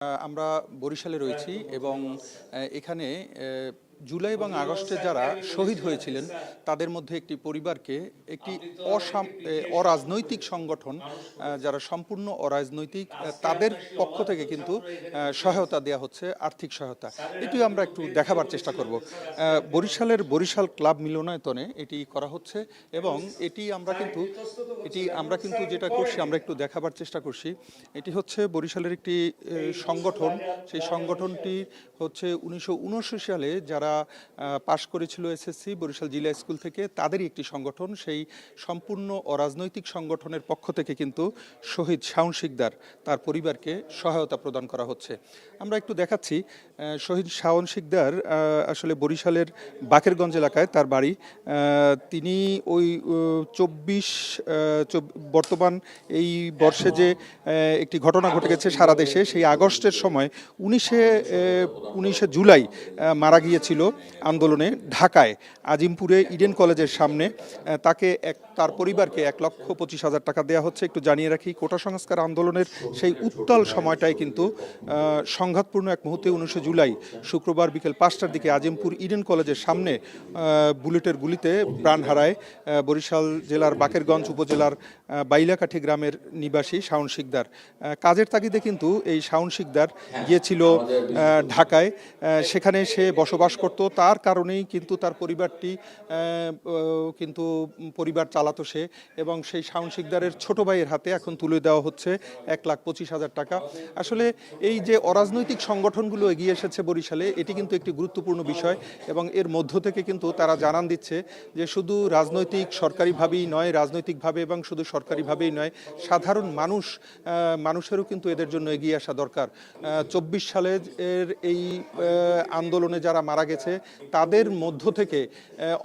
আমরা বরিশালে রয়েছি এবং এখানে জুলাই এবং আগস্টে যারা শহীদ হয়েছিলেন তাদের মধ্যে একটি পরিবারকে একটি অরাজনৈতিক সংগঠন যারা সম্পূর্ণ অরাজনৈতিক তাদের পক্ষ থেকে কিন্তু সহায়তা দেওয়া হচ্ছে, আর্থিক সহায়তা। এটি আমরা একটু দেখাবার চেষ্টা করব। বরিশালের বরিশাল ক্লাব মিলনায়তনে এটি করা হচ্ছে এবং এটি আমরা কিন্তু যেটা করছি আমরা একটু দেখাবার চেষ্টা করছি। এটি হচ্ছে বরিশালের একটি সংগঠন। সেই সংগঠনটি হচ্ছে 1979 সালে যারা পাশ করেছিল এসএসসি বরিশাল জিলা স্কুল থেকে তাদেরই একটি সংগঠন। সেই সম্পূর্ণ অরাজনৈতিক সংগঠনের পক্ষ থেকে কিন্তু শহীদ শাওন শিকদার তার পরিবারকে সহায়তা প্রদান করা হচ্ছে। আমরা একটু দেখাচ্ছি। শহীদ শাওন শিকদার আসলে বরিশালের বাকেরগঞ্জ এলাকায় তার বাড়ি। তিনি ওই বর্তমান এই বর্ষে যে একটি ঘটনা ঘটে গেছে সারা দেশে, সেই আগস্টের সময় 19 জুলাই মারা গিয়েছিল আন্দোলনে ঢাকায় আজিমপুরে ইডেন কলেজের সামনে। তার পরিবারকে 1,25,000 টাকা দেওয়া হচ্ছে। একটু জানিয়ে রাখি, কোটা সংস্কার আন্দোলনের সেই উত্তাল সময়টায় কিন্তু সংঘাতপূর্ণ এক মুহূর্তে 19 জুলাই শুক্রবার বিকেল 5টার দিকে আজিমপুর ইডেন কলেজের সামনে বুলেটের গুলিতে প্রাণ হারায় বরিশাল জেলার বাকেরগঞ্জ উপজেলার বাইলাকাঠি গ্রামের নিবাসী শাওন শিকদার। কাজের তাগিদে কিন্তু এই শাওন শিকদার গিয়েছিল ঢাকায়, সেখানে সে বসবাস করত। তার কারণেই কিন্তু তার পরিবারটি কিন্তু পরিবার চালাতো সে, এবং সেই শাওন শিকদারের ছোট ভাইয়ের হাতে এখন তুলে দেওয়া হচ্ছে 1,25,000 টাকা। আসলে এই যে অরাজনৈতিক সংগঠনগুলো এগিয়ে এসেছে বরিশালে, এটি কিন্তু একটি গুরুত্বপূর্ণ বিষয় এবং এর মধ্য থেকে কিন্তু তারা জানান দিচ্ছে যে শুধু রাজনৈতিক সরকারিভাবেই নয়, রাজনৈতিকভাবে এবং শুধু সরকারিভাবেই নয়, সাধারণ মানুষেরও কিন্তু এদের জন্য এগিয়ে আসা দরকার। 24 সালের এই আন্দোলনে যারা মারা গেছে তাদের মধ্য থেকে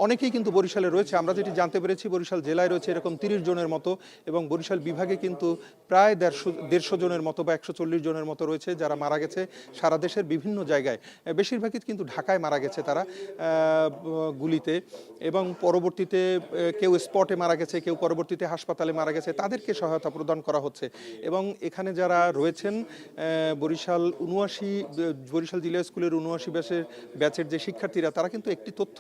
অনেকেই কিন্তু বরিশালে রয়েছে। আমরা যেটি জানতে পেরেছি, বরিশাল জেলায় রয়েছে এরকম 30 জনের মতো এবং বরিশাল বিভাগে কিন্তু প্রায় 150 জনের মতো বা 140 জনের মতো রয়েছে যারা মারা গেছে সারা দেশের বিভিন্ন জায়গায়। বেশিরভাগই কিন্তু ঢাকায় মারা গেছে তারা গুলিতে, এবং পরবর্তীতে কেউ স্পটে মারা গেছে, কেউ পরবর্তীতে হাসপাতালে মারা গেছে। তাদেরকে সহায়তা প্রদান করা হচ্ছে এবং এখানে যারা রয়েছেন বরিশাল জিলা স্কুলের 79 ব্যাচের যে শিক্ষার্থীরা, তারা কিন্তু একটি তথ্য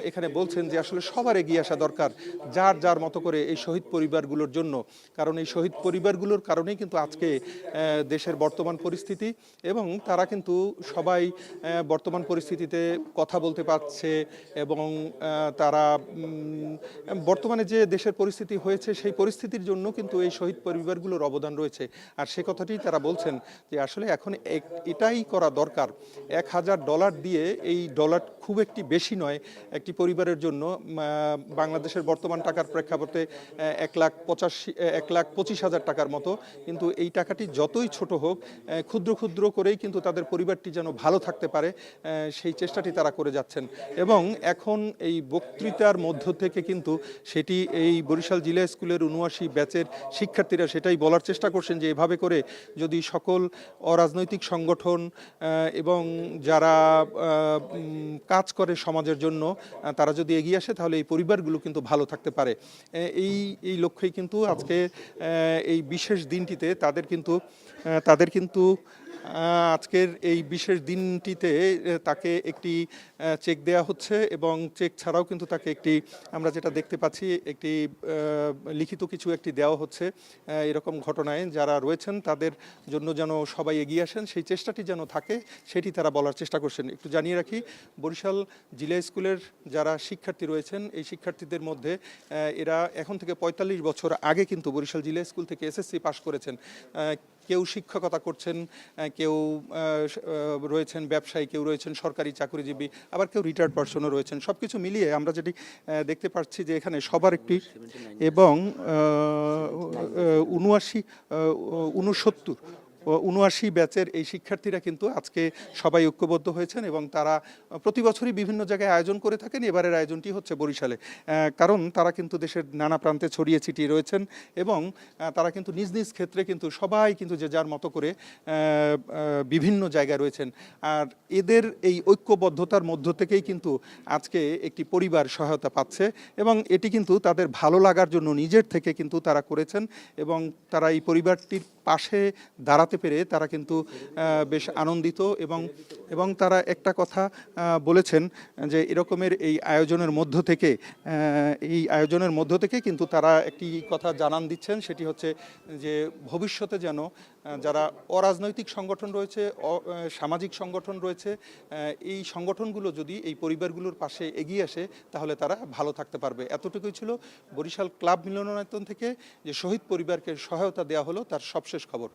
এখানে বলছেন যে আসলে সবার এগিয়ে আসা দরকার যার যার মতো করে এই শহীদ পরিবারগুলোর জন্য। কারণ এই শহীদ পরিবারগুলোর কারণেই কিন্তু আজকে দেশের বর্তমান পরিস্থিতি, এবং তারা কিন্তু সবাই বর্তমান পরিস্থিতিতে কথা বলতে পারছে এবং তারা বর্তমানে যে দেশের পরিস্থিতি হয়েছে সেই পরিস্থিতির জন্য কিন্তু এই শহীদ পরিবারগুলোর অবদান রয়েছে। আর সে কথাটি তারা বলছেন যে আসলে এখন এটাই করা দরকার। $1,000 দিয়ে, এই ডলার খুব একটি বেশি নয় একটি পরিবারের জন্য, বাংলাদেশের বর্তমান টাকার প্রেক্ষাপটে 1,25,000 টাকার মতো। কিন্তু এই টাকাটি যতই ছোট হোক, ক্ষুদ্র ক্ষুদ্র করেই কিন্তু তাদের পরিবারটি যেন ভালো থাকতে পারে সেই চেষ্টাটি তারা করে যাচ্ছেন। এবং এখন এই বক্তৃতার মধ্য থেকে কিন্তু সেটি এই বরিশাল জিলা স্কুলের 79 ব্যাচের শিক্ষার্থীরা সেটাই বলার চেষ্টা করছেন যে এভাবে করে যদি সকল অরাজনৈতিক সংগঠন এবং যারা কাজ করে সমাজের জন্য তারা যদি এগিয়ে আসে, তাহলে এই পরিবারগুলো কিন্তু ভালো থাকতে পারে। এই লক্ষ্যেই কিন্তু আজকে এই বিশেষ দিনটিতে তাদের কিন্তু আজকের এই বিশেষ দিনটিতে তাকে একটি চেক দেয়া হচ্ছে, এবং চেক ছাড়াও কিন্তু তাকে একটি, আমরা যেটা দেখতে পাচ্ছি, একটি লিখিত কিছু একটি দেওয়া হচ্ছে। এরকম ঘটনায় যারা রয়েছেন তাদের জন্য যেন সবাই এগিয়ে আসেন, সেই চেষ্টাটি যেন থাকে, সেটি তারা বলার চেষ্টা করছেন। একটু জানিয়ে রাখি, বরিশাল জিলা স্কুলের যারা শিক্ষার্থী রয়েছেন, এই শিক্ষার্থীদের মধ্যে এরা এখন থেকে 45 বছর আগে কিন্তু বরিশাল জিলা স্কুল থেকে এসএসসি পাশ করেছেন। কেউ শিক্ষকতা করছেন, কেউ রয়েছেন ব্যবসায়ী, কেউ রয়েছেন সরকারি চাকরিজীবী, আবার কেউ রিটায়ার্ড পার্সনও রয়েছেন। সব কিছু মিলিয়ে আমরা যেটি দেখতে পাচ্ছি যে এখানে সবার একটি, এবং 79 ব্যাচের এই শিক্ষার্থীরা কিন্তু আজকে সবাই ঐক্যবদ্ধ হয়েছেন এবং তারা প্রতি বছরই বিভিন্ন জায়গায় আয়োজন করে থাকেন। এবারের আয়োজনটি হচ্ছে বরিশালে, কারণ তারা কিন্তু দেশের নানা প্রান্তে ছড়িয়ে ছিটিয়ে রয়েছেন এবং তারা কিন্তু নিজ নিজ ক্ষেত্রে কিন্তু সবাই কিন্তু যে যার মতো করে বিভিন্ন জায়গায় রয়েছেন। আর এদের এই ঐক্যবদ্ধতার মধ্য থেকেই কিন্তু আজকে একটি পরিবার সহায়তা পাচ্ছে, এবং এটি কিন্তু তাদের ভালো লাগার জন্য নিজের থেকে কিন্তু তারা করেছেন, এবং তারা এই পরিবারটির পাশে দাঁড়াতে পেরে তারা কিন্তু বেশ আনন্দিত এবং তারা একটা কথা বলেছেন যে এরকমের এই আয়োজনের মধ্য থেকে কিন্তু তারা একটি কথা জানান দিচ্ছেন, সেটি হচ্ছে যে ভবিষ্যতে যেন যারা অরাজনৈতিক সংগঠন রয়েছে, সামাজিক সংগঠন রয়েছে, এই সংগঠনগুলো যদি এই পরিবারগুলোর পাশে এগিয়ে আসে তাহলে তারা ভালো থাকতে পারবে। এতটুকুই ছিল বরিশাল ক্লাব মিলনায়তন থেকে যে শহীদ পরিবারকে সহায়তা দেওয়া হলো তার সবশেষ খবর।